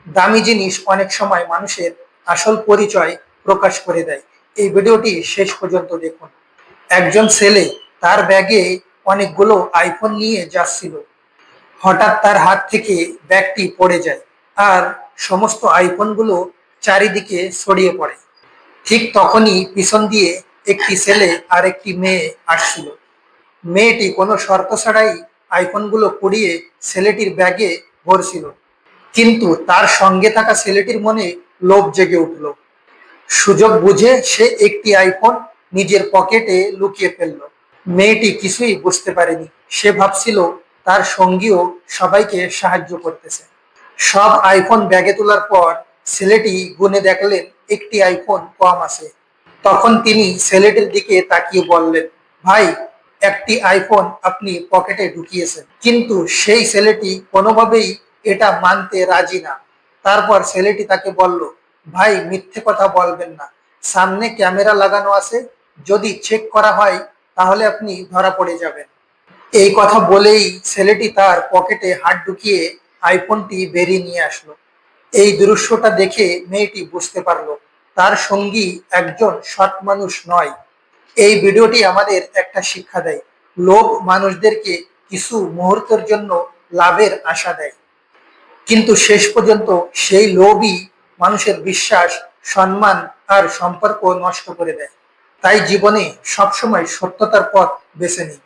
দামি জিনিস অনেক সময় মানুষের আসল পরিচয় প্রকাশ করে দেয়। এই ভিডিওটি শেষ পর্যন্ত দেখুন। একজন ছেলে তার ব্যাগে অনেকগুলো আইফোন নিয়ে যাচ্ছিল। হঠাৎ তার হাত থেকে ব্যাগটি পড়ে যায় আর সমস্ত আইফোনগুলো চারিদিকে ছড়িয়ে পড়ে। ঠিক তখনই পিছন দিয়ে একটি ছেলে আর একটি মেয়ে আসছিল। মেয়েটি কোনো শর্ত ছাড়াই আইফোনগুলো কুড়িয়ে ছেলেটির ব্যাগে ভরছিল। কিন্তু তার সঙ্গে থাকা ছেলেটির মনে লোভ জেগে উঠল। সুযোগ বুঝে সে একটি আইফোন নিজের পকেটে লুকিয়ে ফেলল। মেয়েটি কিছুই বুঝতে পারেনি। সে ভাবছিল তার সঙ্গীও সবাইকে সাহায্য করতেছে। সব আইফোন ব্যাগে তোলার পর ছেলেটি গুনে দেখলেন একটি আইফোন কম আছে। তখন তিনি ছেলেটির দিকে তাকিয়ে বললেন, ভাই, একটি আইফোন আপনি পকেটে ঢুকিয়েছেন। কিন্তু সেই ছেলেটি কোনোভাবেই এটা মানতে রাজি না। তারপর ছেলেটি তাকে বলল, ভাই, মিথ্যে কথা বলবেন না, সামনে ক্যামেরা লাগানো আছে, যদি চেক করা হয় তাহলে আপনি ধরা পড়ে যাবেন। এই কথা বলেই ছেলেটি তার পকেটে হাত ঢুকিয়ে আইফোনটি বেরিয়ে নিয়ে আসলো। এই দৃশ্যটা দেখে মেয়েটি বুঝতে পারলো তার সঙ্গী একজন সৎ মানুষ নয়। এই ভিডিওটি আমাদের একটা শিক্ষা দেয়। লোভ মানুষদেরকে কিছু মুহূর্তের জন্য লাভের আশা দেয়, কিন্তু শেষ পর্যন্ত সেই লোভই মানুষের বিশ্বাস, সম্মান আর সম্পর্ক নষ্ট করে দেয়। তাই জীবনে সবসময় সত্যতার পথ বেছে নিন।